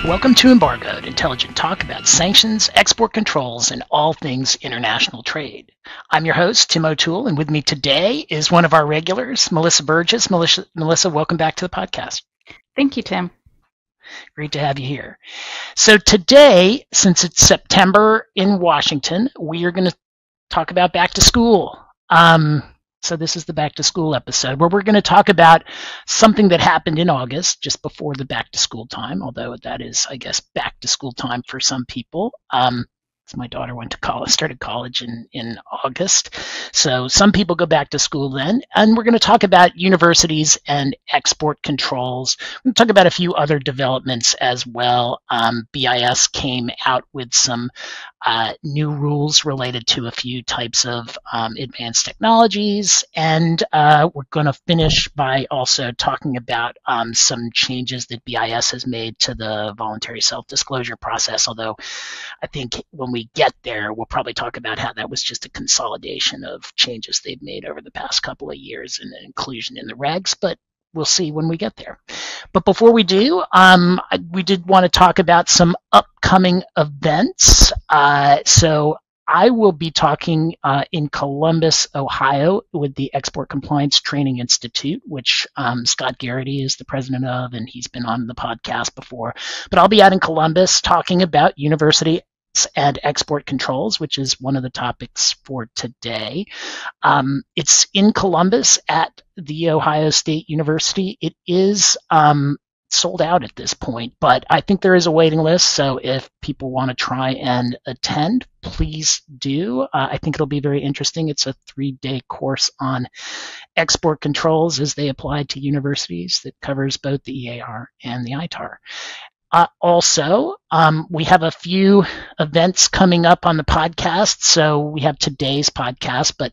Welcome to Embargoed, intelligent talk about sanctions, export controls, and all things international trade. I'm your host, Tim O'Toole, and with me today is one of our regulars, Melissa Burgess. Melissa, welcome back to the podcast. Thank you, Tim. Great to have you here. So today, since it's September in Washington, we are going to talk about back to school. So this is the back to school episode where we're going to talk about something that happened in August, just before the back to school time, although that is, I guess, back to school time for some people. My daughter started college in August. So some people go back to school then. And we're going to talk about universities and export controls. We're going to talk about a few other developments as well. BIS came out with some new rules related to a few types of advanced technologies. And we're going to finish by also talking about some changes that BIS has made to the voluntary self-disclosure process, although I think when we get there, we'll probably talk about how that was just a consolidation of changes they've made over the past couple of years and inclusion in the regs, but we'll see when we get there. But before we do, we did want to talk about some upcoming events. So I will be talking in Columbus, Ohio with the Export Compliance Training Institute, which Scott Garrity is the president of, and he's been on the podcast before. But I'll be out in Columbus talking about university and export controls, which is one of the topics for today. It's in Columbus at the Ohio State University. It is sold out at this point, but I think there is a waiting list, so if people want to try and attend, please do. I think it'll be very interesting. It's a 3-day course on export controls as they apply to universities that covers both the EAR and the ITAR. Also, we have a few events coming up on the podcast. So we have today's podcast, but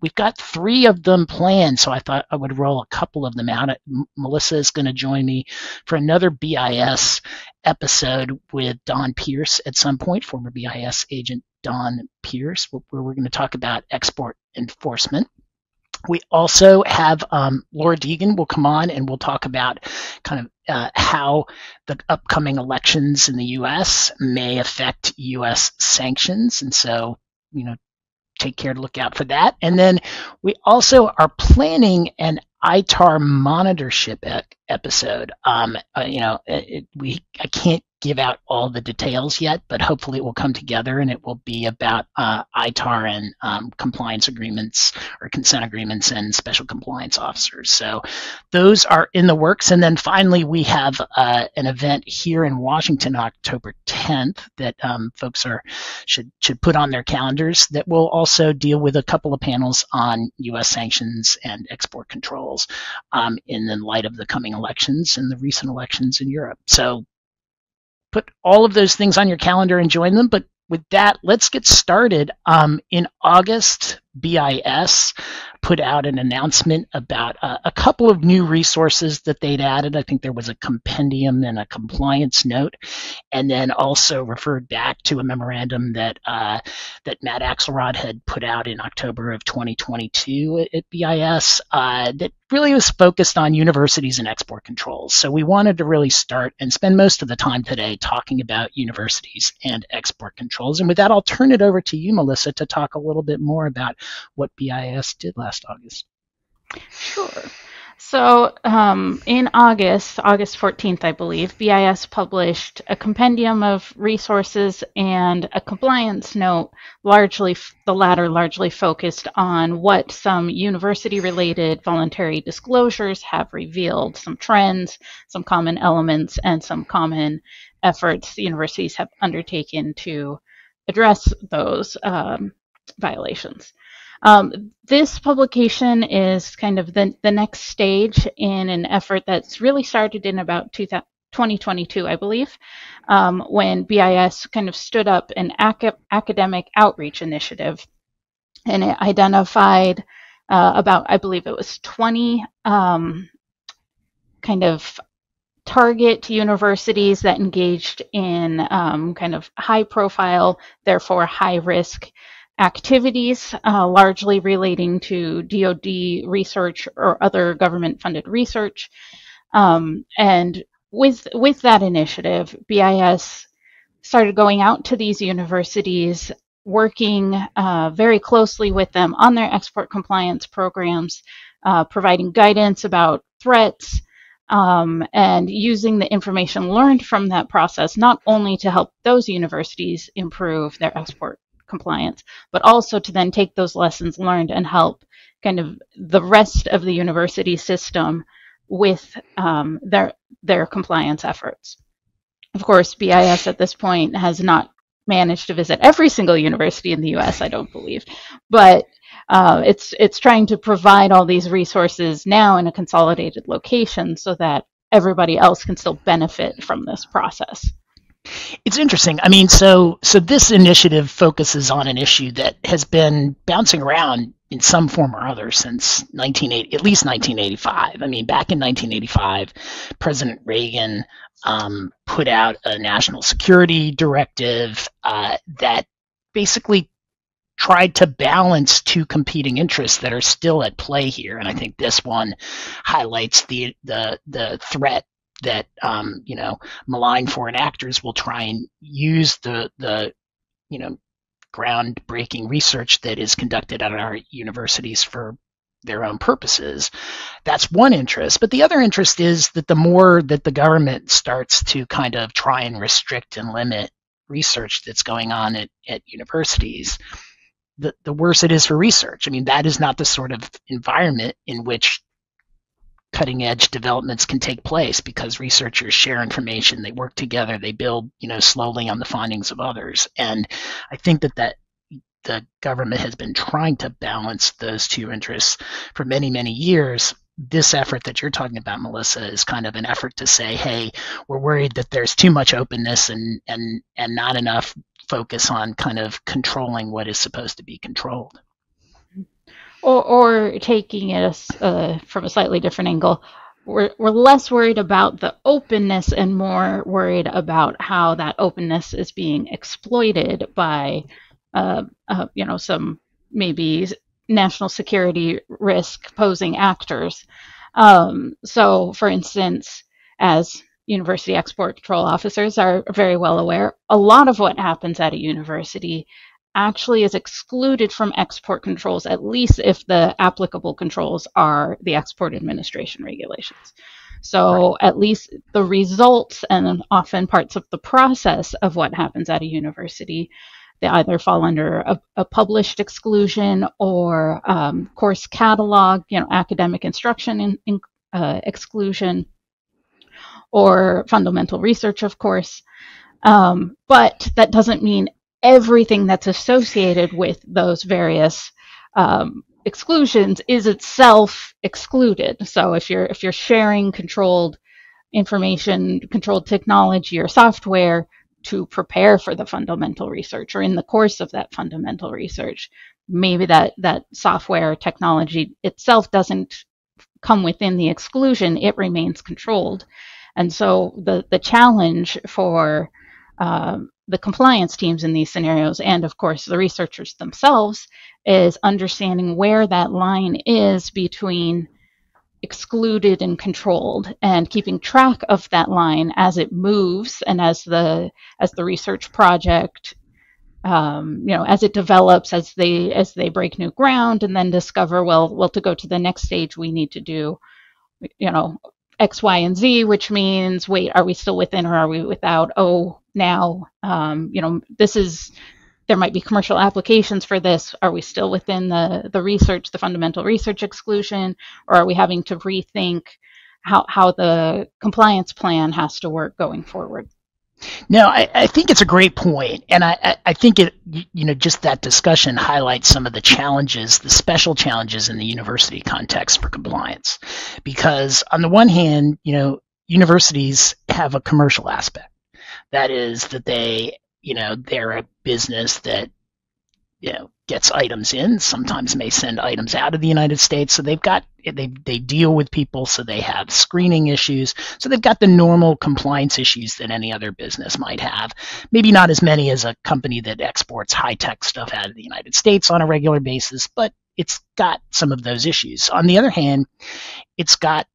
we've got 3 of them planned. So I thought I would roll a couple of them out. Melissa is going to join me for another BIS episode with Don Pierce at some point, former BIS agent Don Pierce, where we're going to talk about export enforcement. We also have Laura Deegan will come on and we'll talk about kind of how the upcoming elections in the U.S. may affect U.S. sanctions. And so, take care to look out for that. And then we also are planning an ITAR monitorship episode. I can't give out all the details yet, but hopefully it will come together and it will be about ITAR and compliance agreements or consent agreements and special compliance officers. So those are in the works. And then finally, we have an event here in Washington, October 10th, that folks should put on their calendars that will also deal with a couple of panels on U.S. sanctions and export controls in the light of the coming elections and the recent elections in Europe. So put all of those things on your calendar and join them. But with that, let's get started. In August, BIS put out an announcement about a couple of new resources that they'd added. I think there was a compendium and a compliance note, and then also referred back to a memorandum that Matt Axelrod had put out in October of 2022 at BIS that really was focused on universities and export controls. So we wanted to really start and spend most of the time today talking about universities and export controls. And with that, I'll turn it over to you, Melissa, to talk a little bit more about what BIS did last August. Sure. So in August 14th, I believe, BIS published a compendium of resources and a compliance note, the latter largely focused on what some university-related voluntary disclosures have revealed, some trends, some common elements, and some common efforts the universities have undertaken to address those violations. This publication is kind of the next stage in an effort that's really started in about 2022, I believe, when BIS kind of stood up an academic outreach initiative, and it identified about, I believe it was 20 kind of target universities that engaged in kind of high profile, therefore high risk activities, largely relating to DoD research or other government funded research. And with that initiative, BIS started going out to these universities, working very closely with them on their export compliance programs, providing guidance about threats, and using the information learned from that process, not only to help those universities improve their export compliance, but also to then take those lessons learned and help kind of the rest of the university system with their compliance efforts. Of course, BIS at this point has not managed to visit every single university in the U.S., I don't believe, but it's trying to provide all these resources now in a consolidated location so that everybody else can still benefit from this process. It's interesting. I mean, so this initiative focuses on an issue that has been bouncing around in some form or other since at least 1985. I mean, back in 1985, President Reagan put out a national security directive that basically tried to balance two competing interests that are still at play here. And I think this one highlights the threat that malign foreign actors will try and use the groundbreaking research that is conducted at our universities for their own purposes. That's one interest. But the other interest is that the more that the government starts to kind of try and restrict and limit research that's going on at universities, the worse it is for research. I mean, that is not the sort of environment in which cutting edge developments can take place, because researchers share information, they work together, they build, slowly on the findings of others. And I think that the government has been trying to balance those two interests for many, many years. This effort that you're talking about, Melissa, is kind of an effort to say, hey, we're worried that there's too much openness and not enough focus on kind of controlling what is supposed to be controlled. Or taking it from a slightly different angle, we're less worried about the openness and more worried about how that openness is being exploited by, some maybe national security risk posing actors. So, for instance, as university export control officers are very well aware, a lot of what happens at a university actually is excluded from export controls, at least if the applicable controls are the export administration regulations. So right. At least the results and often parts of the process of what happens at a university, they either fall under a published exclusion or course catalog, academic instruction exclusion, or fundamental research, of course. But that doesn't mean everything that's associated with those various exclusions is itself excluded. So if you're sharing controlled information, controlled technology or software to prepare for the fundamental research, or in the course of that fundamental research, maybe that software or technology itself doesn't come within the exclusion, it remains controlled. And so the challenge for the compliance teams in these scenarios, and of course the researchers themselves, is understanding where that line is between excluded and controlled, and keeping track of that line as it moves and as the research project as it develops, as they break new ground and then discover, well, to go to the next stage we need to do X, Y, and Z, which means, wait, are we still within or are we without? Oh, now, there might be commercial applications for this. Are we still within the research, the fundamental research exclusion, or are we having to rethink how the compliance plan has to work going forward? No, I think it's a great point, and I think it, just that discussion highlights some of the challenges, the special challenges in the university context for compliance. Because on the one hand, universities have a commercial aspect. That is that they're a business that gets items in, sometimes may send items out of the United States. So they deal with people, so they have screening issues. So they've got the normal compliance issues that any other business might have. Maybe not as many as a company that exports high-tech stuff out of the United States on a regular basis, but it's got some of those issues. On the other hand, it's got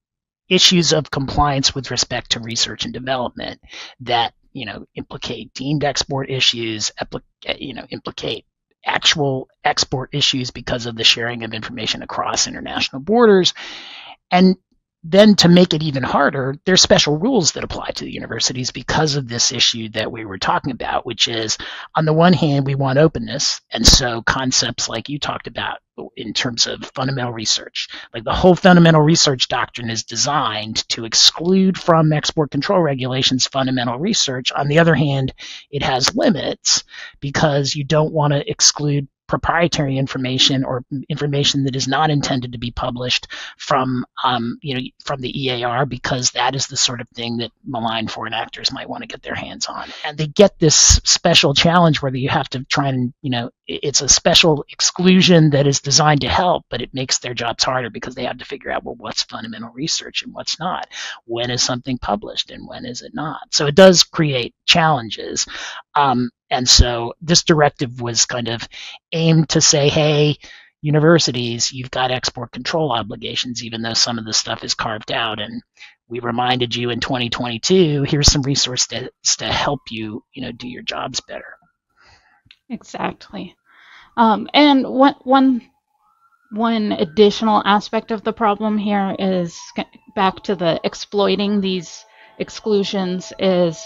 issues of compliance with respect to research and development that implicate deemed export issues, implicate actual export issues because of the sharing of information across international borders. And then to make it even harder, there's special rules that apply to the universities because of this issue that we were talking about, which is, on the one hand, we want openness. And so concepts like you talked about in terms of fundamental research, like the whole fundamental research doctrine is designed to exclude from export control regulations fundamental research. On the other hand, it has limits because you don't want to exclude proprietary information or information that is not intended to be published from from the EAR, because that is the sort of thing that malign foreign actors might want to get their hands on. And they get this special challenge where you have to try and it's a special exclusion that is designed to help, but it makes their jobs harder because they have to figure out, well, what's fundamental research and what's not, when is something published and when is it not. So it does create challenges. And so this directive was kind of aimed to say, hey, universities, you've got export control obligations, even though some of the stuff is carved out. And we reminded you in 2022, here's some resources to help you, do your jobs better. Exactly. And one additional aspect of the problem here is back to the exploiting these exclusions is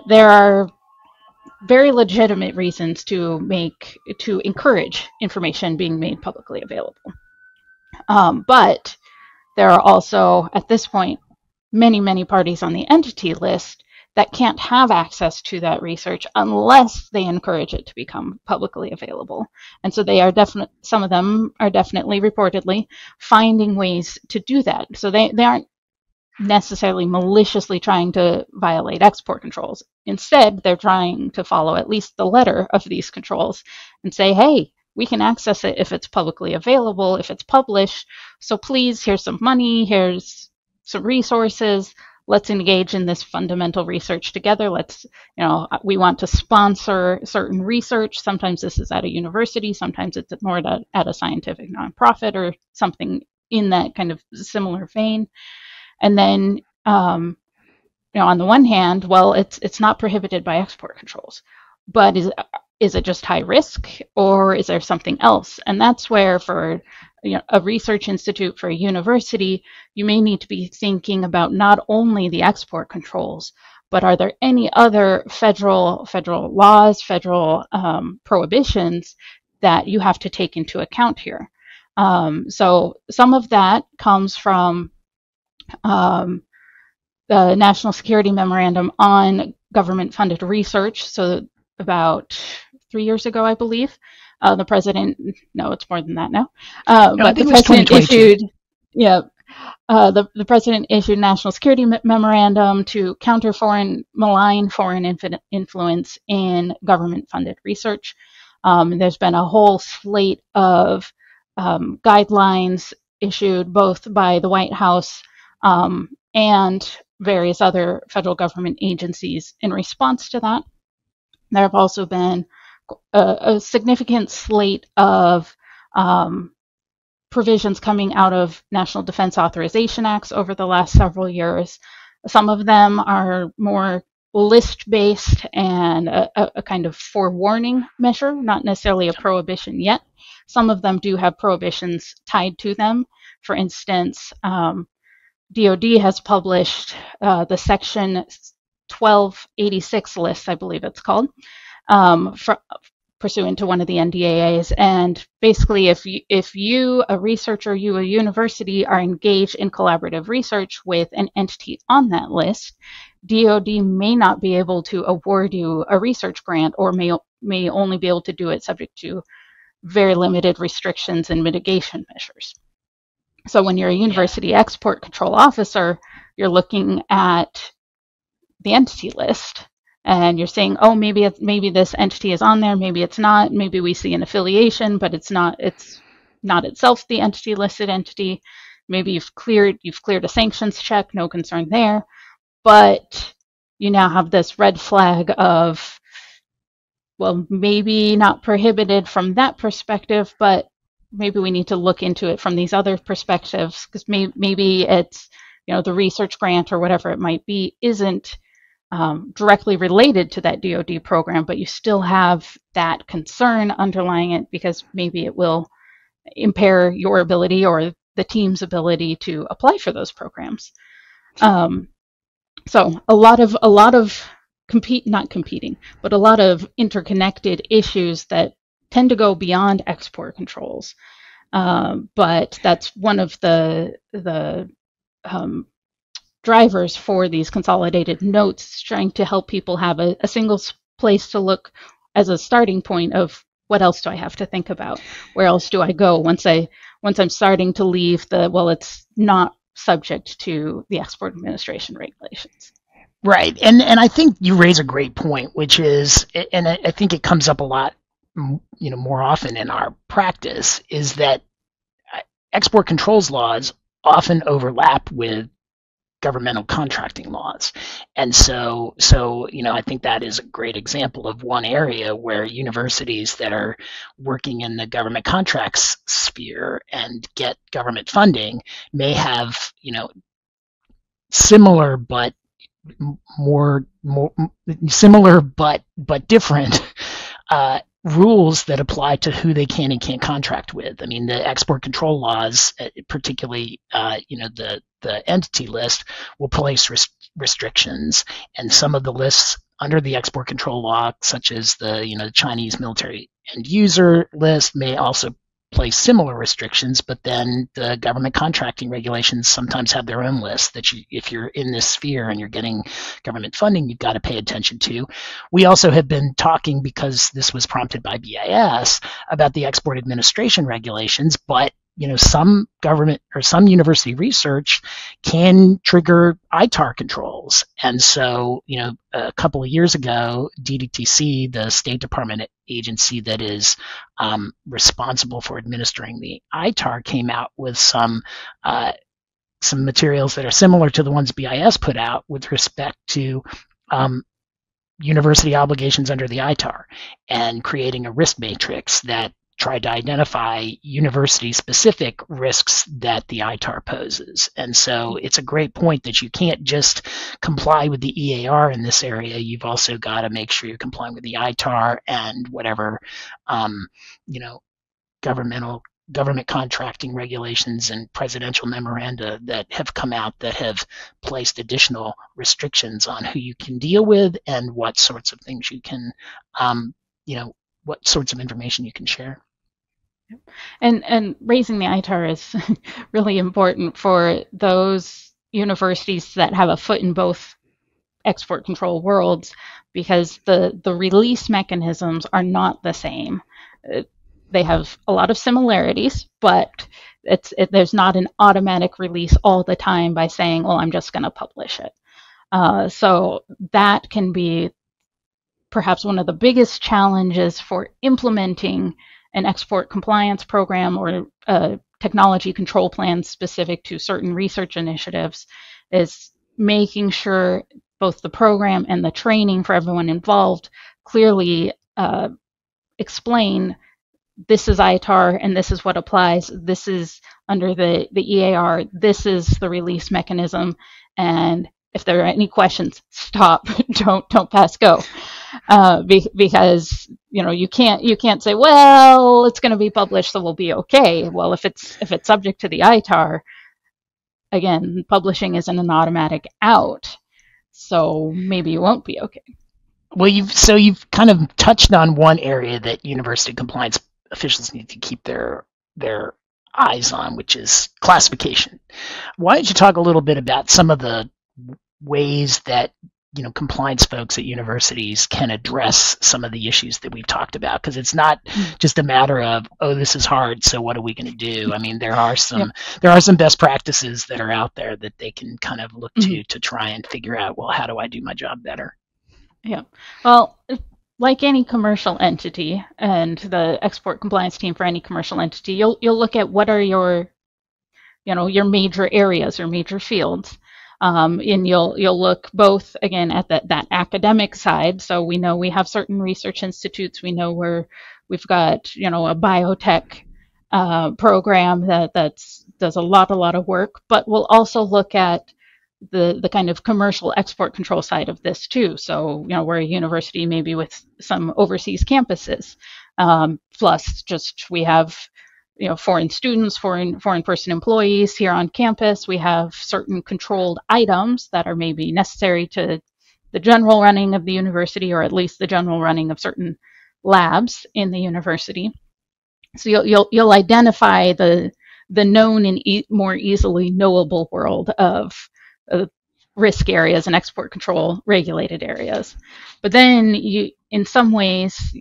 there are very legitimate reasons to encourage information being made publicly available. But there are also, at this point, many parties on the entity list that can't have access to that research unless they encourage it to become publicly available. And so some of them are definitely reportedly finding ways to do that. So they aren't necessarily maliciously trying to violate export controls. Instead, they're trying to follow at least the letter of these controls and say, hey, we can access it if it's publicly available, if it's published. So please, here's some money, here's some resources. Let's engage in this fundamental research together. We want to sponsor certain research. Sometimes this is at a university, sometimes it's more at a scientific nonprofit or something in that kind of similar vein. And then, on the one hand, well, it's not prohibited by export controls, but is it just high risk, or is there something else? And that's where, for a research institute, for a university, you may need to be thinking about not only the export controls, but are there any other federal laws, federal prohibitions that you have to take into account here? So some of that comes from the National Security Memorandum on government-funded research. So about 3 years ago, I believe, the president, no, it's more than that now, but the president issued, the president issued National Security Memorandum to counter malign foreign influence in government-funded research. There's been a whole slate of guidelines issued both by the White House and various other federal government agencies in response to that. There have also been a significant slate of provisions coming out of National Defense Authorization Acts over the last several years. Some of them are more list-based and a kind of forewarning measure, not necessarily a prohibition yet. Some of them do have prohibitions tied to them. For instance, DoD has published the Section 1286 list, I believe it's called, pursuant to one of the NDAAs. And basically, if you, a researcher, a university, are engaged in collaborative research with an entity on that list, DoD may not be able to award you a research grant, or may only be able to do it subject to very limited restrictions and mitigation measures. So when you're a university export control officer, you're looking at the entity list and you're saying, oh, maybe this entity is on there, maybe it's not, maybe we see an affiliation, but it's not itself the entity listed entity. Maybe you've cleared a sanctions check, no concern there, but you now have this red flag of, well, maybe not prohibited from that perspective, but maybe we need to look into it from these other perspectives, because maybe it's the research grant or whatever it might be isn't directly related to that DoD program, but you still have that concern underlying it because maybe it will impair your ability or the team's ability to apply for those programs. So a lot of not competing, but a lot of interconnected issues that tend to go beyond export controls. But that's one of the drivers for these consolidated notes, trying to help people have a single place to look as a starting point of what else do I have to think about? Where else do I go once I'm starting to leave it's not subject to the Export Administration regulations. Right, and I think you raise a great point, which is, and I think it comes up a lot, more often in our practice, is that export controls laws often overlap with governmental contracting laws. And so I think that is a great example of one area where universities that are working in the government contracts sphere and get government funding may have, similar but more similar but different rules that apply to who they can and can't contract with. I mean, the export control laws, particularly, the entity list, will place restrictions, and some of the lists under the export control law, such as the Chinese military end user list, may also place similar restrictions, but then the government contracting regulations sometimes have their own list that if you're in this sphere and you're getting government funding, you've got to pay attention to. We also have been talking, because this was prompted by BIS, about the export administration regulations, but some government or some university research can trigger ITAR controls. And so, a couple of years ago, DDTC, the State Department agency that is responsible for administering the ITAR, came out with some materials that are similar to the ones BIS put out with respect to university obligations under the ITAR, and creating a risk matrix that tried to identify university-specific risks that the ITAR poses. And so it's a great point that you can't just comply with the EAR in this area. You've also got to make sure you're complying with the ITAR and whatever, government contracting regulations and presidential memoranda that have come out that have placed additional restrictions on who you can deal with and what sorts of things you can, what sorts of information you can share. And raising the ITAR is really important for those universities that have a foot in both export control worlds, because the release mechanisms are not the same. They have a lot of similarities, but there's not an automatic release all the time by saying, I'm just going to publish it. So that can be perhaps one of the biggest challenges for implementing an export compliance program or a technology control plan specific to certain research initiatives, is making sure both the program and the training for everyone involved clearly explain, this is ITAR and this is what applies, this is under the EAR, this is the release mechanism, and if there are any questions, stop, don't pass go. Because you can't say, it's going to be published, so we'll be okay. Well, if it's subject to the ITAR, again, publishing isn't an automatic out, so maybe you won't be okay. Well, you've kind of touched on one area that university compliance officials need to keep their eyes on, which is classification. Why don't you talk a little bit about some of the ways that compliance folks at universities can address some of the issues that we've talked about? Because it's not just a matter of, this is hard, so what are we going to do? I mean, there are some best practices that are out there that they can kind of look to try and figure out, how do I do my job better? Yeah. Well, like any commercial entity, and the export compliance team for any commercial entity, you'll look at what are your major areas or major fields. And you'll look both, again, at that academic side. So we know we have certain research institutes. We know we've got a biotech program that's does a lot of work, but we'll also look at the kind of commercial export control side of this too. So, we're a university maybe with some overseas campuses, plus just we have foreign students, foreign person employees here on campus. We have certain controlled items that are maybe necessary to the general running of the university, or at least the general running of certain labs in the university. So you'll identify the known and more easily knowable world of risk areas and export control regulated areas. But then you, in some ways,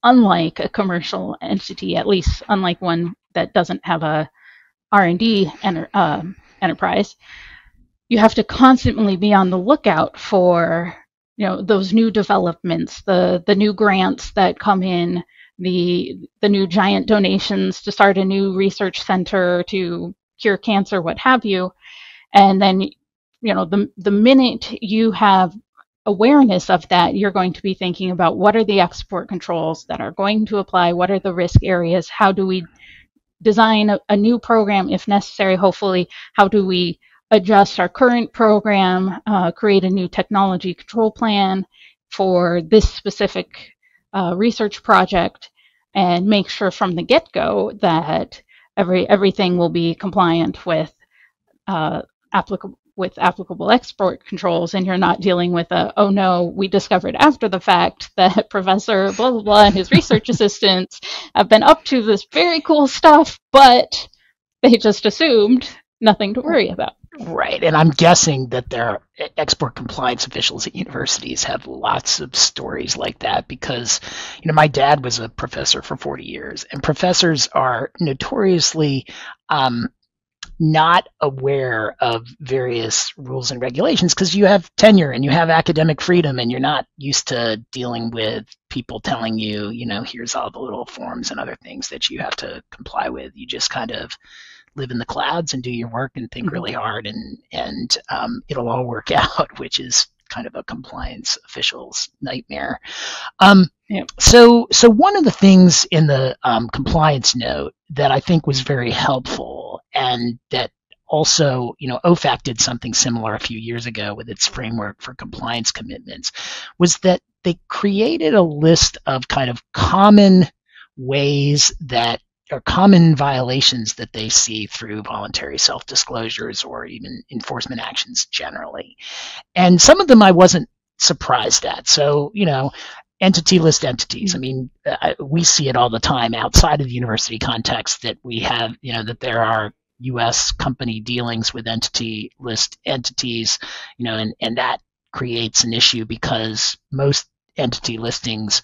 unlike a commercial entity, at least unlike one that doesn't have a R&D enterprise, you have to constantly be on the lookout for those new developments, the new grants that come in, the new giant donations to start a new research center to cure cancer, what have you. And then the minute you have awareness of that, you're going to be thinking about what are the export controls that are going to apply, what are the risk areas, how do we design a new program if necessary, hopefully, how do we adjust our current program, create a new technology control plan for this specific research project, and make sure from the get-go that everything will be compliant with applicable export controls, and you're not dealing with oh no, we discovered after the fact that Professor blah blah blah and his research assistants have been up to this very cool stuff, but they just assumed nothing to worry about. Right, and I'm guessing that their export compliance officials at universities have lots of stories like that because, my dad was a professor for 40 years, and professors are notoriously not aware of various rules and regulations because you have tenure and you have academic freedom and you're not used to dealing with people telling you, here's all the little forms and other things that you have to comply with. You just kind of live in the clouds and do your work and think really hard and it'll all work out, which is kind of a compliance official's nightmare. So one of the things in the compliance note that I think was very helpful, and that also, OFAC did something similar a few years ago with its framework for compliance commitments, was that they created a list of kind of common ways that are common violations that they see through voluntary self-disclosures or even enforcement actions generally. And some of them I wasn't surprised at. So, entity list entities. I mean, we see it all the time outside of the university context that we have, that there are U.S. company dealings with entity list entities, and that creates an issue because most entity listings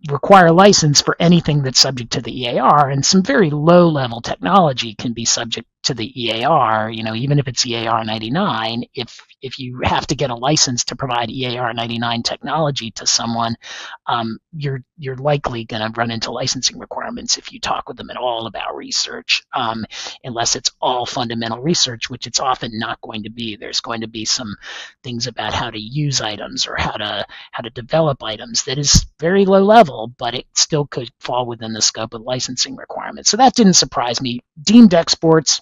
require a license for anything that's subject to the EAR, and some very low-level technology can be subject to the EAR. Even if it's EAR 99, if you have to get a license to provide EAR 99 technology to someone, you're likely going to run into licensing requirements if you talk with them at all about research, unless it's all fundamental research, which it's often not going to be. There's going to be some things about how to use items or how to develop items that is very low level, but it still could fall within the scope of licensing requirements. So that didn't surprise me. Deemed exports,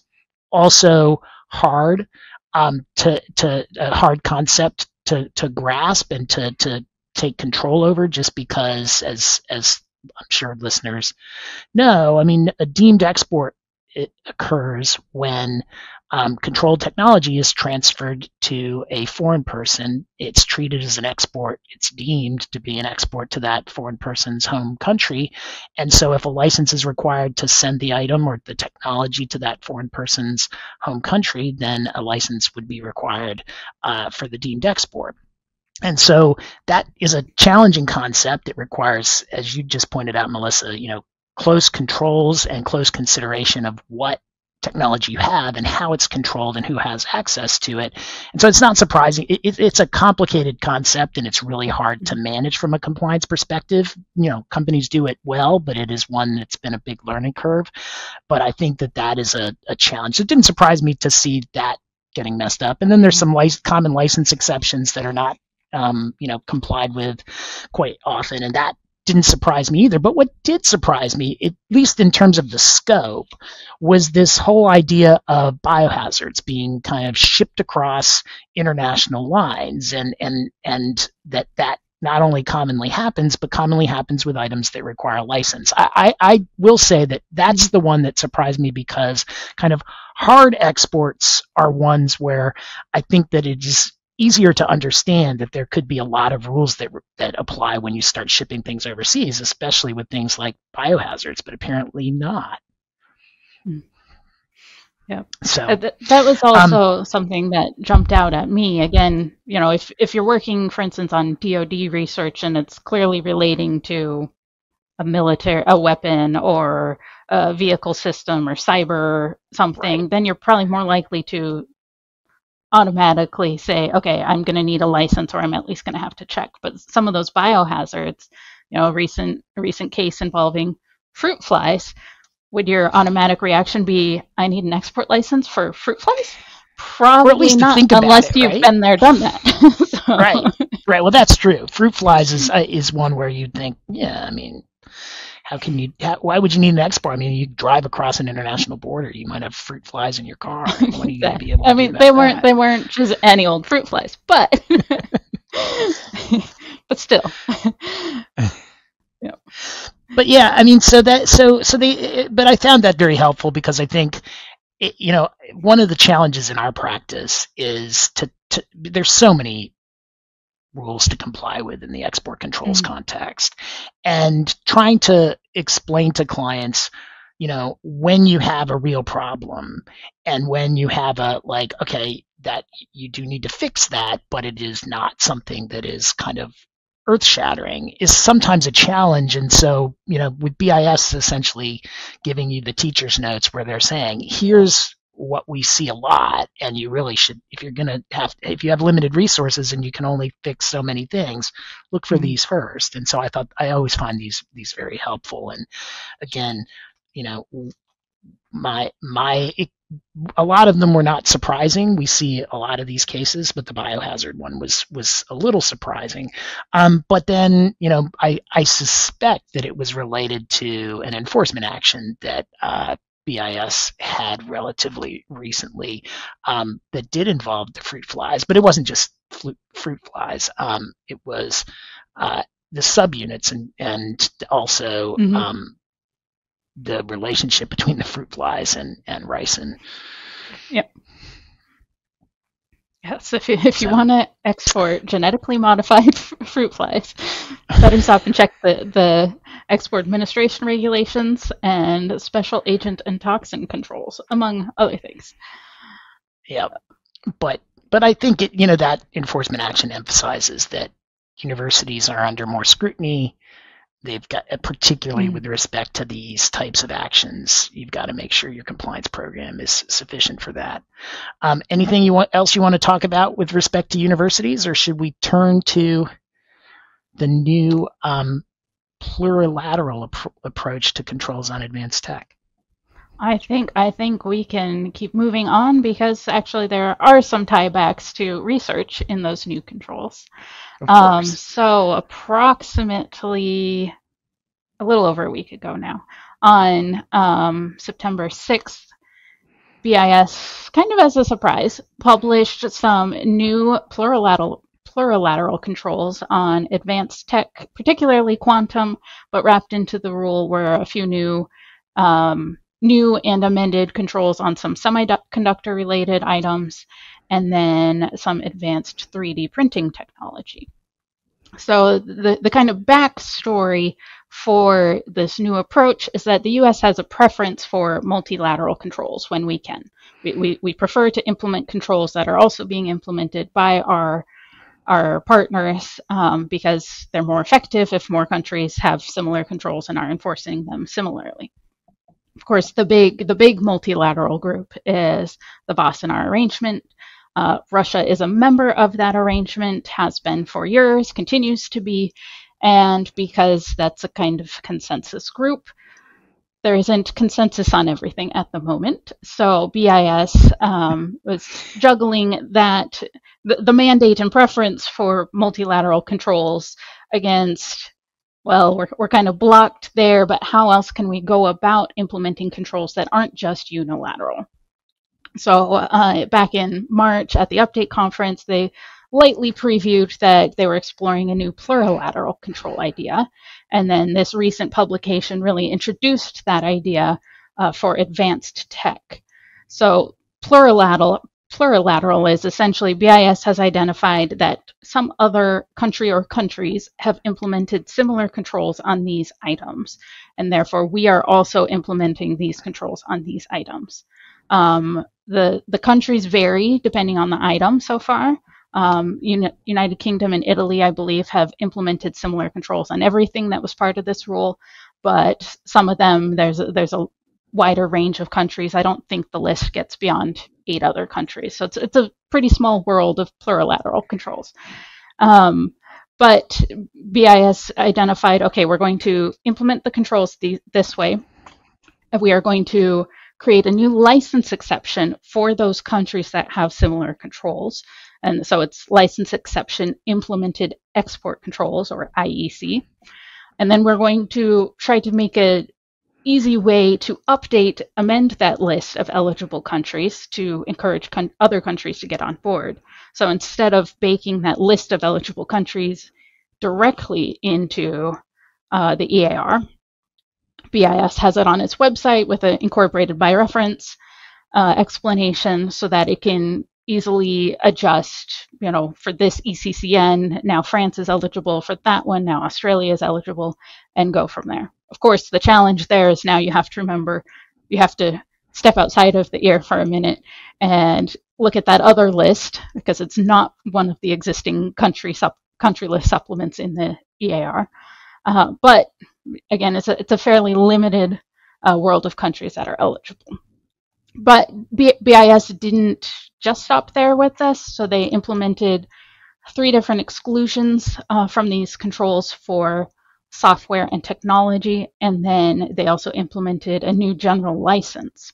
also hard, to a hard concept to grasp and to take control over, just because, as I'm sure listeners know, I mean, a deemed export, it occurs when controlled technology is transferred to a foreign person. It's treated as an export. It's deemed to be an export to that foreign person's home country. And so if a license is required to send the item or the technology to that foreign person's home country, then a license would be required for the deemed export. And so that is a challenging concept. It requires, as you just pointed out, Melissa, close controls and close consideration of what technology you have and how it's controlled and who has access to it. And so it's not surprising. It's a complicated concept, and it's really hard to manage from a compliance perspective. Companies do it well, but it is one that's been a big learning curve. But I think that is a challenge. It didn't surprise me to see that getting messed up. And then there's some common license exceptions that are not complied with quite often, and that didn't surprise me either. But what did surprise me, at least in terms of the scope, was this whole idea of biohazards being kind of shipped across international lines, and that not only commonly happens, but commonly happens with items that require a license. I will say that that's the one that surprised me, because kind of hard exports are ones where I think that it is easier to understand that there could be a lot of rules that apply when you start shipping things overseas, especially with things like biohazards, but apparently not. Yeah. So that was also something that jumped out at me. Again, if you're working, for instance, on DoD research and it's clearly relating to a weapon or a vehicle system or cyber something, right. then you're probably more likely to automatically say, okay, I'm going to need a license, or I'm at least going to have to check. But some of those biohazards, a recent case involving fruit flies, would your automatic reaction be, I need an export license for fruit flies? Probably or at least not, to think about unless it, you've right? been there, done that. So. Right. Well, that's true. Fruit flies is one where you'd think, yeah, I mean, why would you need an export? I mean, you drive across an international border, you might have fruit flies in your car. And what are you going to be able to do about that? They weren't just any old fruit flies, but but still. Yeah. But yeah, I mean, but I found that very helpful, because I think, one of the challenges in our practice is there's so many rules to comply with in the export controls context, and trying to explain to clients, when you have a real problem, and when you have okay, that you do need to fix that, but it is not something that is kind of earth-shattering, is sometimes a challenge. And so, with BIS essentially giving you the teacher's notes where they're saying, here's what we see a lot, and you really should, if you have limited resources and you can only fix so many things, look for these first. And so I always find these very helpful. And again, a lot of them were not surprising. We see a lot of these cases, but the biohazard one was a little surprising. But then, I suspect that it was related to an enforcement action that BIS had relatively recently, that did involve the fruit flies, but it wasn't just fruit flies. It was the subunits, and also the relationship between the fruit flies and ricin. Yep. Yes, if you want to export genetically modified fruit flies, better stop and check the export administration regulations and special agent and toxin controls, among other things. Yeah, but I think that enforcement action emphasizes that universities are under more scrutiny. They've got, particularly with respect to these types of actions, you've got to make sure your compliance program is sufficient for that. Anything else you want to talk about with respect to universities, or should we turn to the new plurilateral approach to controls on advanced tech? I think we can keep moving on, because actually there are some tiebacks to research in those new controls. So approximately a little over a week ago now, on September 6th, BIS, kind of as a surprise, published some new plurilateral controls on advanced tech, particularly quantum, but wrapped into the rule were a few new and amended controls on some semiconductor-related items, and then some advanced 3D printing technology. So the kind of backstory for this new approach is that the U.S. has a preference for multilateral controls when we can. We prefer to implement controls that are also being implemented by our partners, because they're more effective if more countries have similar controls and are enforcing them similarly. Of course, the big multilateral group is the Wassenaar Arrangement. Russia is a member of that arrangement, has been for years, continues to be, and because that's a kind of consensus group, there isn't consensus on everything at the moment. So BIS was juggling that, the mandate and preference for multilateral controls against well, we're kind of blocked there, but how else can we go about implementing controls that aren't just unilateral? So back in March at the Update conference, they lightly previewed that they were exploring a new plurilateral control idea. And then this recent publication really introduced that idea for advanced tech. So plurilateral is essentially BIS has identified that some other country or countries have implemented similar controls on these items. And therefore, we are also implementing these controls on these items. The countries vary depending on the item so far. United Kingdom and Italy, I believe, have implemented similar controls on everything that was part of this rule, but some of them, there's a wider range of countries. I don't think the list gets beyond 8 other countries. So it's a pretty small world of plurilateral controls. But BIS identified, okay, we're going to implement the controls this way. We are going to create a new license exception for those countries that have similar controls. And so it's license exception implemented export controls, or IEC. And then we're going to try to make an easy way to amend that list of eligible countries to encourage other countries to get on board. So instead of baking that list of eligible countries directly into the EAR, BIS has it on its website with an incorporated by reference explanation so that it can easily adjust, for this ECCN, now France is eligible for that one, now Australia is eligible, and go from there. Of course, the challenge there is now you have to remember, you have to step outside of the ear for a minute and look at that other list, because it's not one of the existing country list supplements in the EAR. But again, it's a fairly limited world of countries that are eligible. But BIS didn't just stop there with this, so they implemented 3 different exclusions from these controls for software and technology, and then they also implemented a new general license.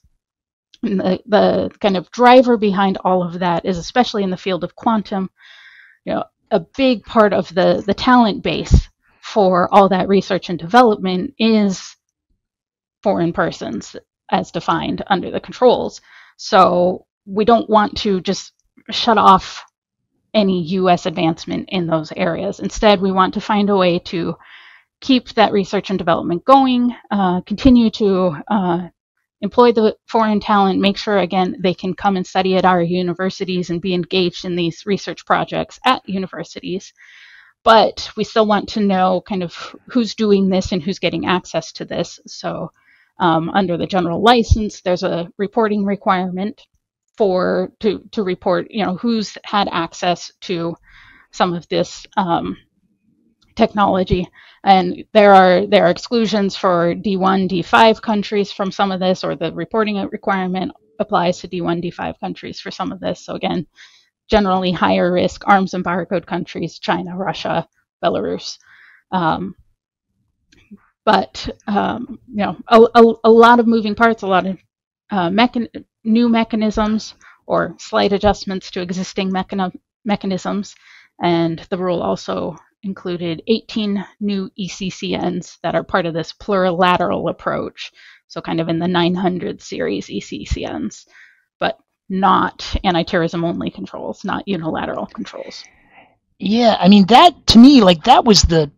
And the kind of driver behind all of that is, especially in the field of quantum, a big part of the talent base for all that research and development is foreign persons as defined under the controls. So we don't want to just shut off any US advancement in those areas. Instead, we want to find a way to keep that research and development going, continue to employ the foreign talent, make sure, again, they can come and study at our universities and be engaged in these research projects at universities. But we still want to know kind of who's doing this and who's getting access to this. So under the general license, there's a reporting requirement to report, who's had access to some of this technology. And there are exclusions for D1, D5 countries from some of this, or the reporting requirement applies to D1, D5 countries for some of this. So again, generally higher risk arms embargoed countries, China, Russia, Belarus. But a lot of moving parts, a lot of new mechanisms or slight adjustments to existing mechanisms. And the rule also included 18 new ECCNs that are part of this plurilateral approach. So kind of in the 900 series ECCNs, but not anti-terrorism only controls, not unilateral controls. Yeah, I mean, that to me, that was the.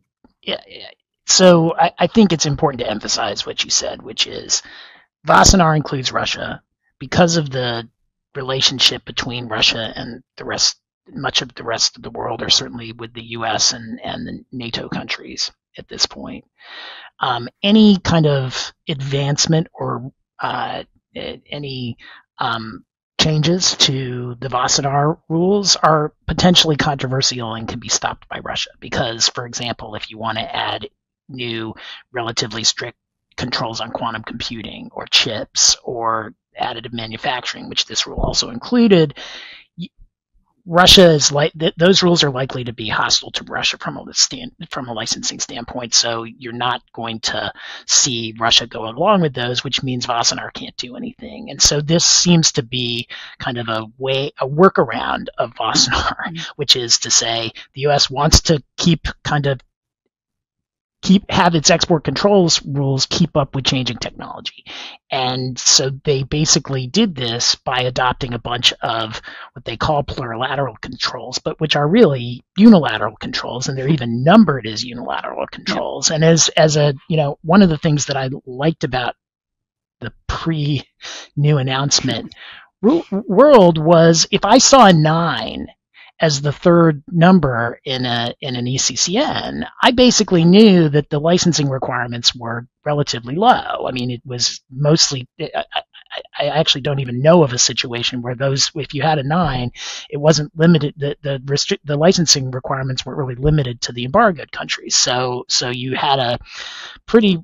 So I think it's important to emphasize what you said, which is Wassenaar includes Russia because of the relationship between Russia and much of the rest of the world, or certainly with the U.S. and the NATO countries at this point. Any kind of advancement or any changes to the Wassenaar rules are potentially controversial and can be stopped by Russia. Because, for example, if you want to add new relatively strict controls on quantum computing or chips or additive manufacturing, which this rule also included, Russia is those rules are likely to be hostile to Russia from a licensing standpoint. So you're not going to see Russia go along with those, which means Wassenaar can't do anything. And so this seems to be kind of a workaround of Wassenaar, which is to say the U.S. wants to keep have its export controls rules keep up with changing technology. And so they basically did this by adopting a bunch of what they call plurilateral controls, but which are really unilateral controls, and they're even numbered as unilateral controls. And as a, one of the things that I liked about the pre-new announcement world was, if I saw a 9 as the third number in an ECCN, I basically knew that the licensing requirements were relatively low. I mean, it was mostly, I actually don't even know of a situation where those, if you had a 9, it wasn't limited, the licensing requirements weren't really limited to the embargoed countries. So you had a pretty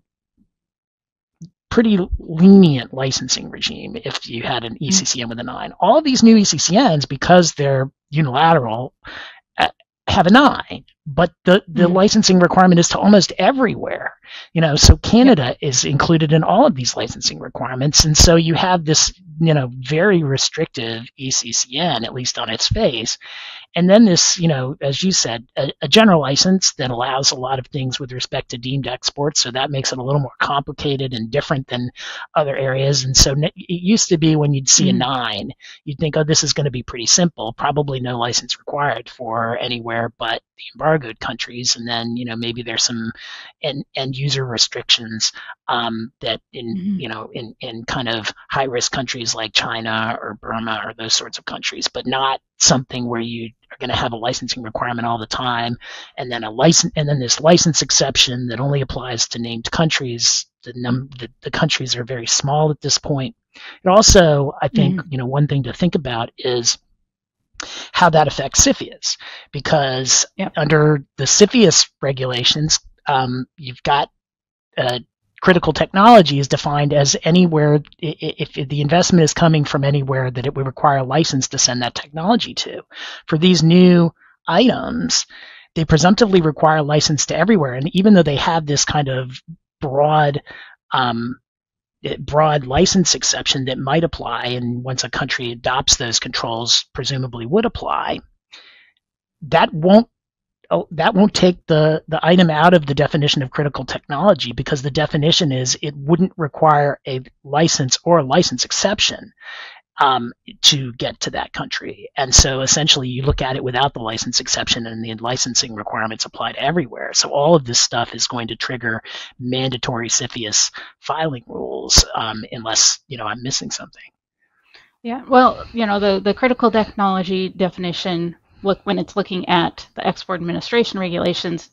lenient licensing regime if you had an ECCN with a 9. All of these new ECCNs, because they're unilateral, have a 9, but the licensing requirement is to almost everywhere. So Canada is included in all of these licensing requirements, and so you have this, very restrictive ECCN, at least on its face. And then this, as you said, a general license that allows a lot of things with respect to deemed exports, so that makes it a little more complicated and different than other areas. And so it used to be when you'd see a 9, you'd think, oh, this is going to be pretty simple, probably no license required for anywhere but the embargoed countries. And then, maybe there's some end user restrictions that in kind of high risk countries like China or Burma or those sorts of countries, but not something where you are going to have a licensing requirement all the time, and then this license exception that only applies to named countries. The countries are very small at this point. It also, I think, one thing to think about is how that affects CFIUS, because under the CFIUS regulations, you've got critical technology is defined as anywhere, if the investment is coming from anywhere that it would require a license to send that technology to. For these new items, they presumptively require a license to everywhere. And even though they have this kind of broad license exception that might apply, and once a country adopts those controls, presumably would apply, that won't take the item out of the definition of critical technology, because the definition is it wouldn't require a license or a license exception to get to that country. And so essentially you look at it without the license exception, and the licensing requirements apply to everywhere. So all of this stuff is going to trigger mandatory CFIUS filing rules, unless I'm missing something. Yeah, well, the critical technology definition, when it's looking at the export administration regulations,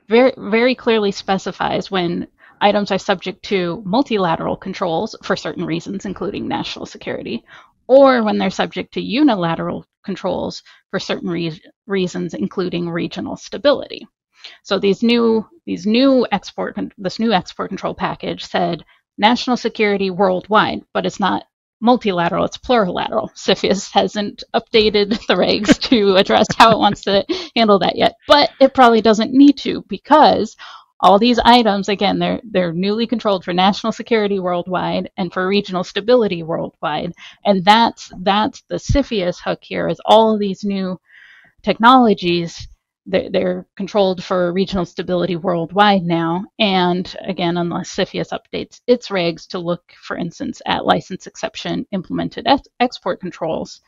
very, very clearly specifies when items are subject to multilateral controls for certain reasons, including national security, or when they're subject to unilateral controls for certain reasons, including regional stability. So this new export control package said national security worldwide, but it's not multilateral, it's plurilateral. CFIUS hasn't updated the regs to address how it wants to handle that yet, but it probably doesn't need to, because all these items, again, they're newly controlled for national security worldwide and for regional stability worldwide, and that's the CFIUS hook here, is all of these new technologies. They're controlled for regional stability worldwide now. And again, unless CFIUS updates its regs to look, for instance, at license exception implemented export controls,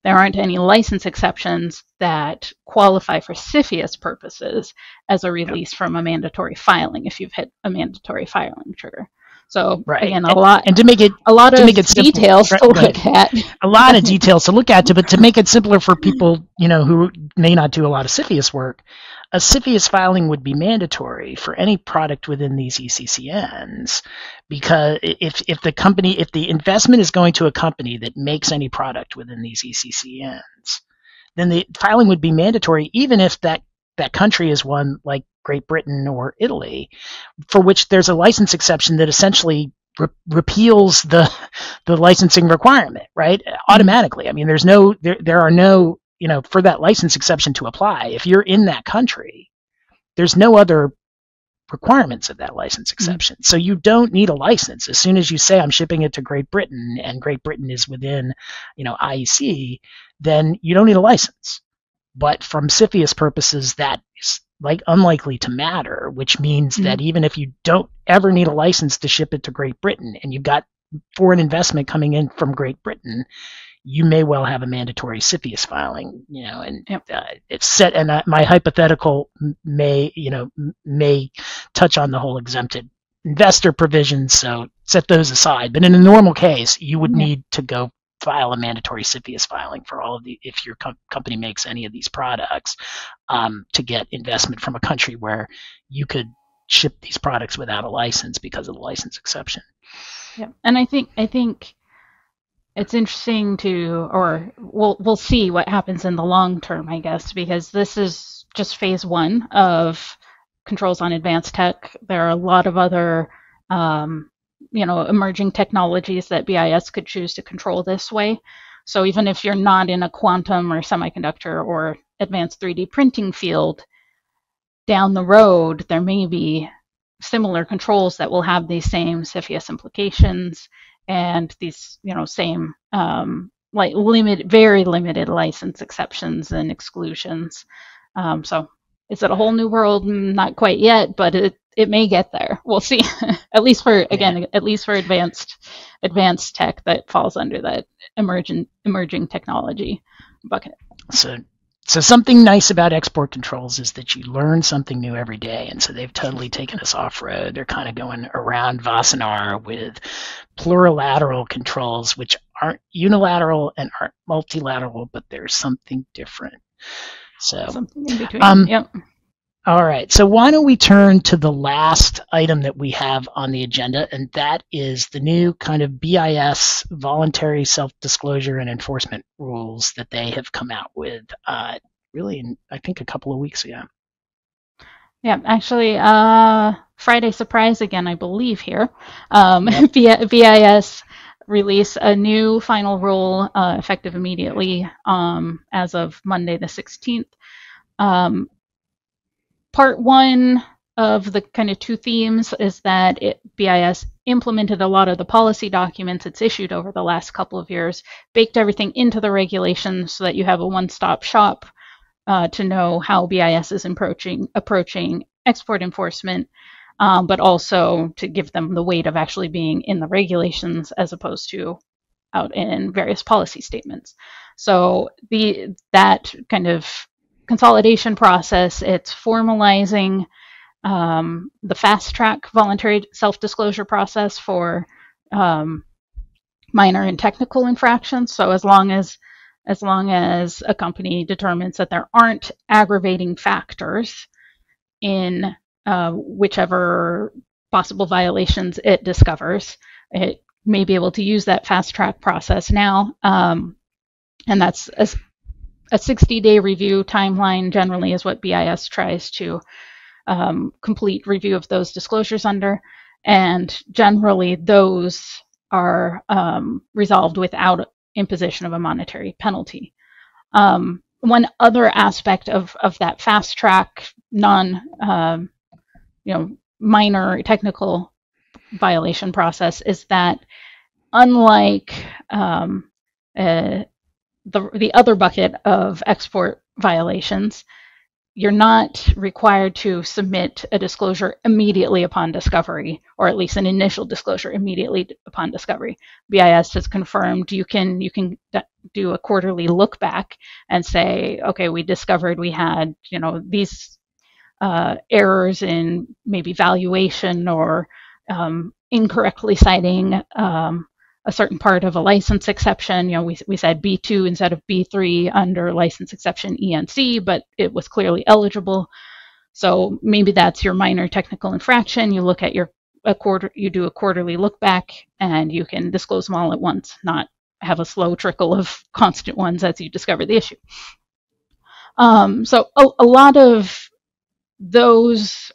there aren't any license exceptions that qualify for CFIUS purposes as a release from a mandatory filing if you've hit a mandatory filing trigger. So again, a lot of details to look at. A lot of details to look at, but to make it simpler for people, who may not do a lot of CFIUS work, a CFIUS filing would be mandatory for any product within these ECCNs, because if the investment is going to a company that makes any product within these ECCNs, then the filing would be mandatory, even if that country is one like Great Britain or Italy, for which there's a license exception that essentially repeals the licensing requirement, right? Automatically. I mean, there are no, for that license exception to apply, if you're in that country, there's no other requirements of that license exception. So you don't need a license. As soon as you say I'm shipping it to Great Britain and Great Britain is within, IEC, then you don't need a license. But from CFIUS purposes, that like unlikely to matter, which means that even if you don't ever need a license to ship it to Great Britain and you've got foreign investment coming in from Great Britain, you may well have a mandatory CFIUS filing, and it's set. And my hypothetical may touch on the whole exempted investor provisions, so set those aside. But in a normal case, you would need to go file a mandatory CFIUS filing for all of if your company makes any of these products, to get investment from a country where you could ship these products without a license because of the license exception. Yeah, and I think it's interesting or we'll see what happens in the long term, I guess, because this is just phase one of controls on advanced tech. There are a lot of other, emerging technologies that BIS could choose to control this way. So even if you're not in a quantum or semiconductor or advanced 3D printing field, down the road, there may be similar controls that will have these same CFIUS implications and these, same very limited license exceptions and exclusions. So is it a whole new world? Not quite yet, but it may get there. We'll see. at least for advanced tech that falls under that emerging technology bucket. So something nice about export controls is that you learn something new every day, and so they've totally taken us off-road. They're kind of going around Wassenaar with plurilateral controls, which aren't unilateral and aren't multilateral, but there's something different. So something in between. Yep. All right, so why don't we turn to the last item that we have on the agenda, and that is the new kind of BIS voluntary self-disclosure and enforcement rules that they have come out with, really, I think a couple of weeks ago. Yeah, actually, Friday surprise again, I believe here. BIS release a new final rule effective immediately as of Monday the 16th. Part one of the kind of two themes is that BIS implemented a lot of the policy documents it's issued over the last couple of years, baked everything into the regulations so that you have a one-stop shop to know how BIS is approaching export enforcement, but also to give them the weight of actually being in the regulations as opposed to out in various policy statements. So that kind of consolidation process, it's formalizing the fast track voluntary self-disclosure process for minor and technical infractions. So as long as a company determines that there aren't aggravating factors in whichever possible violations it discovers, it may be able to use that fast track process now. And that's a 60-day review timeline generally is what BIS tries to complete review of those disclosures under. And generally those are resolved without imposition of a monetary penalty. One other aspect of that fast track minor technical violation process is that unlike the other bucket of export violations, you're not required to submit a disclosure immediately upon discovery, or at least an initial disclosure immediately upon discovery. BIS has confirmed you can do a quarterly look back and say, okay, we discovered we had these errors in maybe valuation or incorrectly citing a certain part of a license exception. We said B2 instead of B3 under license exception ENC, but it was clearly eligible. So maybe that's your minor technical infraction. You look at you do a quarterly look back, and you can disclose them all at once, not have a slow trickle of constant ones as you discover the issue. So a lot of those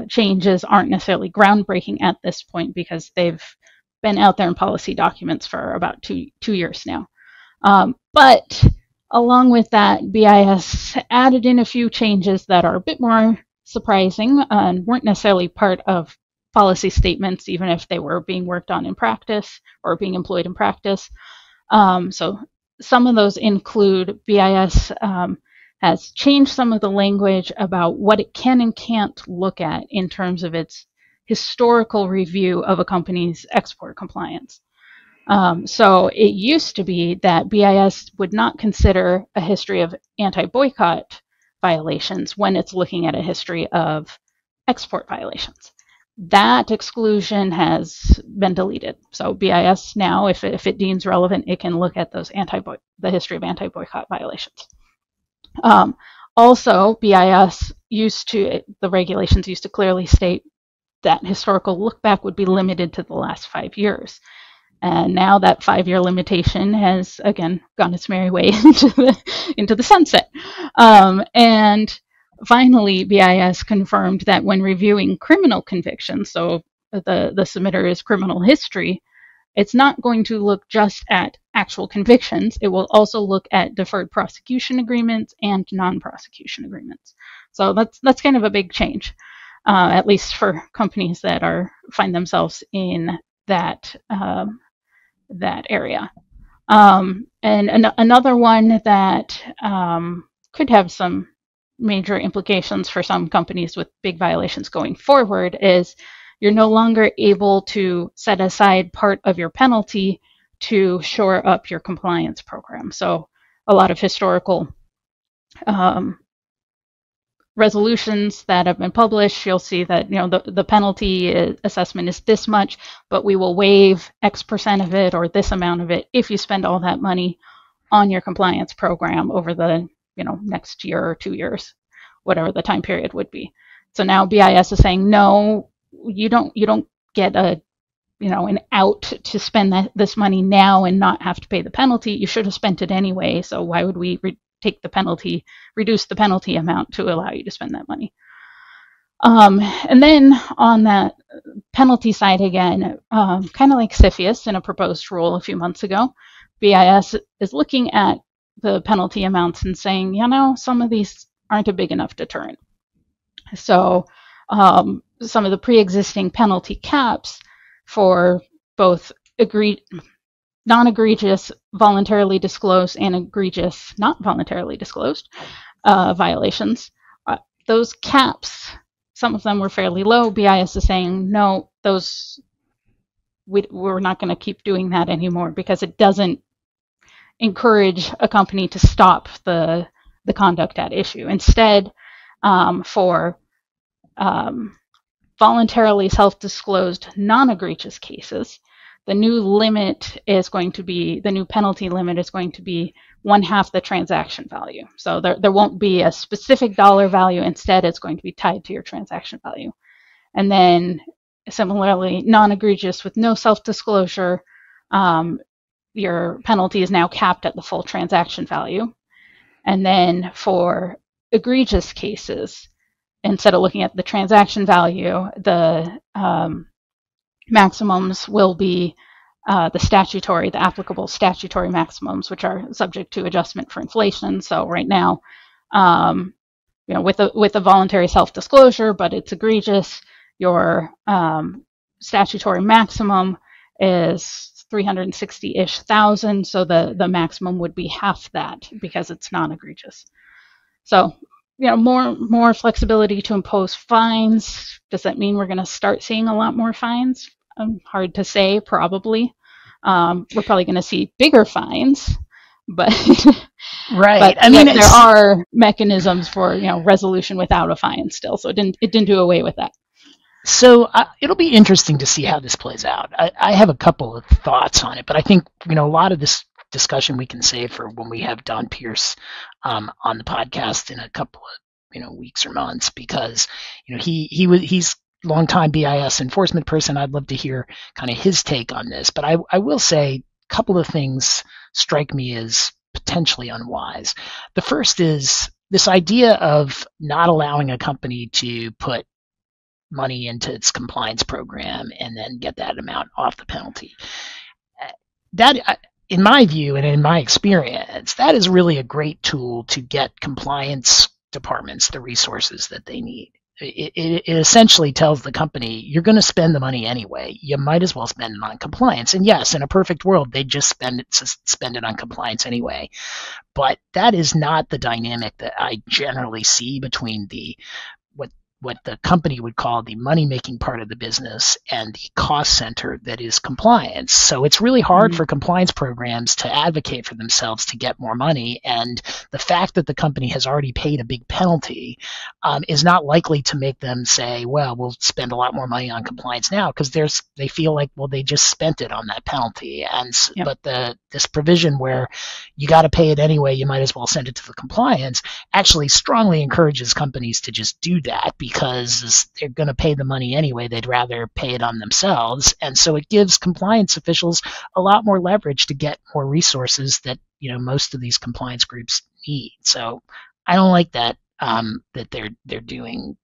changes aren't necessarily groundbreaking at this point because they've been out there in policy documents for about two years now. But along with that, BIS added in a few changes that are a bit more surprising and weren't necessarily part of policy statements, even if they were being worked on in practice or being employed in practice. So some of those include BIS has changed some of the language about what it can and can't look at in terms of its historical review of a company's export compliance. So it used to be that BIS would not consider a history of anti-boycott violations when it's looking at a history of export violations. That exclusion has been deleted. So BIS now, if it deems relevant, it can look at those the history of anti-boycott violations. Also, BIS the regulations used to clearly state that historical look back would be limited to the last 5 years. And now that 5-year limitation has, again, gone its merry way into the sunset. And finally, BIS confirmed that when reviewing criminal convictions, so the submitter is criminal history, it's not going to look just at actual convictions. It will also look at deferred prosecution agreements and non-prosecution agreements. So that's kind of a big change, at least for companies that find themselves in that area. And another one that could have some major implications for some companies with big violations going forward is you're no longer able to set aside part of your penalty to shore up your compliance program. So a lot of historical resolutions that have been published, you'll see that the penalty assessment is this much, but we will waive X% of it or this amount of it if you spend all that money on your compliance program over the next year or 2 years, whatever the time period would be. So now BIS is saying, no, you don't get an out to spend this money now and not have to pay the penalty. You should have spent it anyway, so why would we reduce the penalty amount to allow you to spend that money? And then on that penalty side again, kind of like CFIUS in a proposed rule a few months ago, BIS is looking at the penalty amounts and saying, some of these aren't a big enough deterrent. So some of the pre-existing penalty caps for both non-egregious voluntarily disclosed and egregious not voluntarily disclosed violations, those caps, some of them were fairly low. BIS is saying, no, we're not going to keep doing that anymore because it doesn't encourage a company to stop the conduct at issue. Instead, for voluntarily self-disclosed non-egregious cases, the new penalty limit is going to be 1/2 the transaction value. So there won't be a specific dollar value. Instead, it's going to be tied to your transaction value. And then similarly, non-egregious with no self-disclosure, your penalty is now capped at the full transaction value. And then for egregious cases, instead of looking at the transaction value, the maximums will be the applicable statutory maximums, which are subject to adjustment for inflation. So right now, with a voluntary self-disclosure, but it's egregious, your statutory maximum is 360-ish thousand. So the maximum would be half that because it's non-egregious. So more flexibility to impose fines. Does that mean we're going to start seeing a lot more fines? Hard to say, probably. We're probably going to see bigger fines, but right. But there are mechanisms for resolution without a fine still. So it didn't do away with that. So it'll be interesting to see how this plays out. I have a couple of thoughts on it, but I think a lot of this discussion we can save for when we have Don Pierce on the podcast in a couple of weeks or months, because he's longtime BIS enforcement person. I'd love to hear kind of his take on this, but I will say a couple of things strike me as potentially unwise. The first is this idea of not allowing a company to put money into its compliance program and then get that amount off the penalty. That, in my view and in my experience, that is really a great tool to get compliance departments the resources that they need. it essentially tells the company, you're going to spend the money anyway. You might as well spend it on compliance. And yes, in a perfect world, they just spend it on compliance anyway. But that is not the dynamic that I generally see between what the company would call the money-making part of the business and the cost center that is compliance. So it's really hard for compliance programs to advocate for themselves to get more money. And the fact that the company has already paid a big penalty is not likely to make them say, well, we'll spend a lot more money on compliance now, because they feel like, well, they just spent it on that penalty. And but this provision where you got to pay it anyway, you might as well send it to the compliance, actually strongly encourages companies to just do that, because they're going to pay the money anyway. They'd rather pay it on themselves. And so it gives compliance officials a lot more leverage to get more resources that, most of these compliance groups need. So I don't like that. That they're doing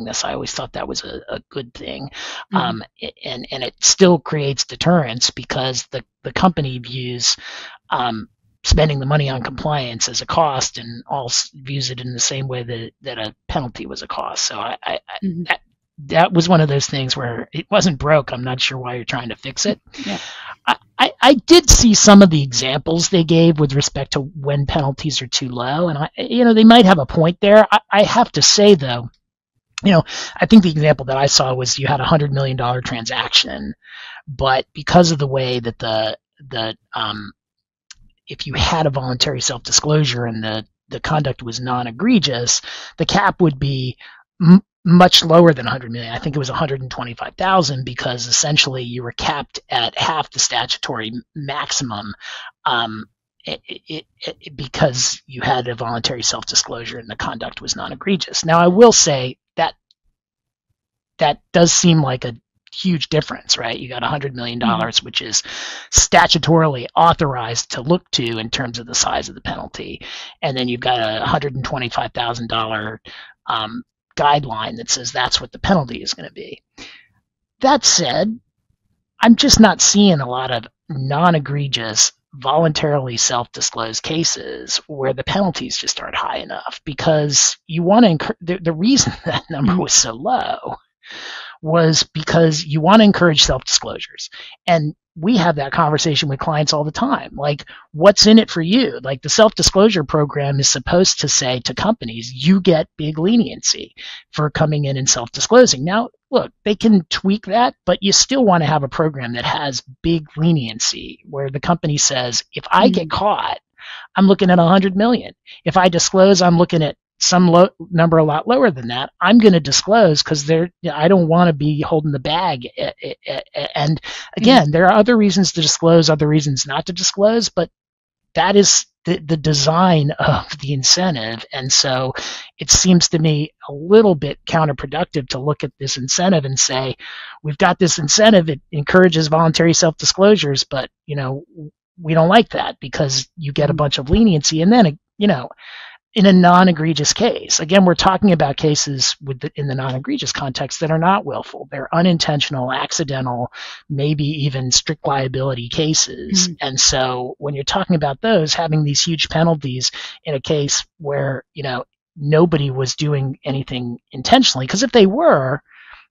this. I always thought that was a good thing, and it still creates deterrence, because the company views spending the money on compliance as a cost, and all views it in the same way that a penalty was a cost. So that was one of those things where it wasn't broke. I'm not sure why you're trying to fix it. Yeah. I did see some of the examples they gave with respect to when penalties are too low, and they might have a point there. I have to say, though, I think the example that I saw was you had a $100 million transaction, but because of the way that if you had a voluntary self-disclosure and the conduct was non-egregious, the cap would be much lower than 100 million. I think it was 125,000, because essentially you were capped at half the statutory maximum, because you had a voluntary self-disclosure and the conduct was non-egregious. Now, I will say that does seem like a huge difference, right? You got $100 million, which is statutorily authorized to look to in terms of the size of the penalty, and then you've got a $125,000 guideline that says that's what the penalty is going to be. That said, I'm just not seeing a lot of non-egregious, voluntarily self-disclosed cases where the penalties just aren't high enough, because you want to the reason that number was so low was because you want to encourage self-disclosures. And we have that conversation with clients all the time. Like, what's in it for you? Like, the self-disclosure program is supposed to say to companies, you get big leniency for coming in and self-disclosing. Now, look, they can tweak that, but you still want to have a program that has big leniency, where the company says, if I get caught, I'm looking at 100 million. If I disclose, I'm looking at some number a lot lower than that. I'm going to disclose, because I don't want to be holding the bag. And again, there are other reasons to disclose, other reasons not to disclose, but that is the design of the incentive. And so it seems to me a little bit counterproductive to look at this incentive and say, we've got this incentive, it encourages voluntary self-disclosures, but we don't like that, because you get a bunch of leniency. And then in a non-egregious case, again, we're talking about cases in the non-egregious context that are not willful. They're unintentional, accidental, maybe even strict liability cases. And so when you're talking about those, having these huge penalties in a case where, nobody was doing anything intentionally, because if they were,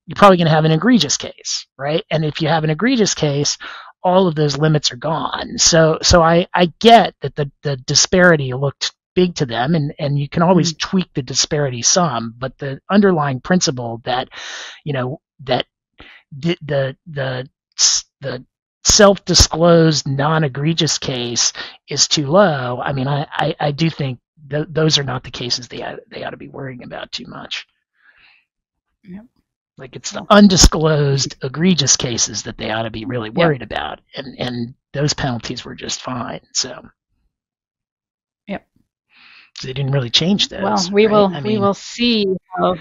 you're probably going to have an egregious case, right? And if you have an egregious case, all of those limits are gone. So I get that the disparity looked big to them, and you can always tweak the disparity some, but the underlying principle that that the self-disclosed non-egregious case is too low. I mean, I do think those are not the cases they ought to be worrying about too much. Yep. Like, it's the undisclosed egregious cases that they ought to be really worried about, and those penalties were just fine. So they didn't really change those. Well, we will see how.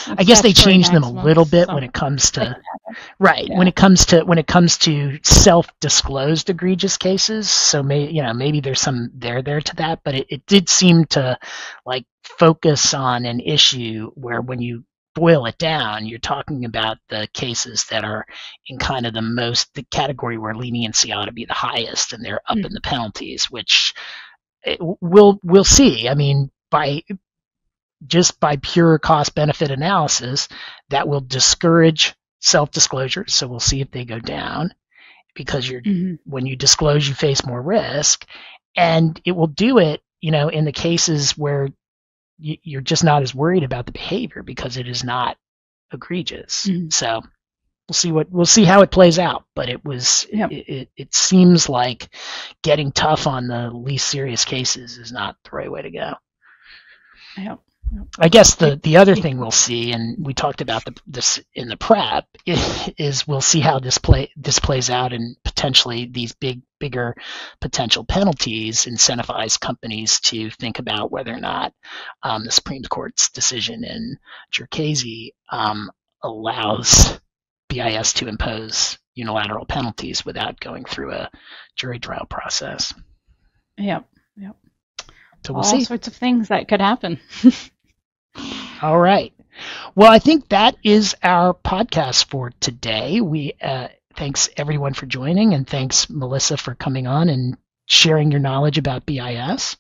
I guess they changed them a little bit when it comes to when it comes to self-disclosed egregious cases. So maybe there's some there to that, but it did seem to focus on an issue where, when you boil it down, you're talking about the cases that are in kind of the category where leniency ought to be the highest, and they're up in the penalties, which we'll see. I mean, by just by pure cost-benefit analysis, that will discourage self-disclosure. So we'll see if they go down, because when you disclose, you face more risk. And it will do it, in the cases where you're just not as worried about the behavior because it is not egregious. So we'll see how it plays out. But it seems like getting tough on the least serious cases is not the right way to go. Yep. I guess the other thing we'll see, and we talked about this in the prep, is we'll see how this plays out, and potentially these bigger potential penalties incentivize companies to think about whether or not the Supreme Court's decision in Jerkesi allows BIS to impose unilateral penalties without going through a jury trial process. Yep. So we'll see. All sorts of things that could happen. All right. Well, I think that is our podcast for today. We thanks everyone for joining, and thanks, Melissa, for coming on and sharing your knowledge about BIS.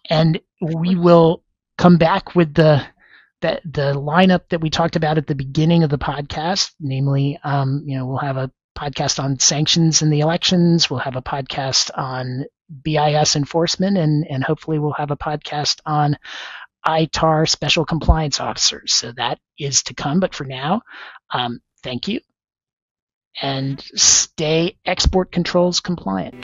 And we will come back with the lineup that we talked about at the beginning of the podcast, namely, we'll have a podcast on sanctions in the elections. We'll have a podcast on BIS enforcement, and hopefully we'll have a podcast on ITAR special compliance officers. So that is to come. But for now, thank you, and stay export controls compliant.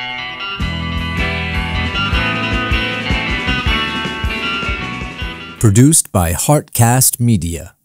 Produced by Heartcast Media.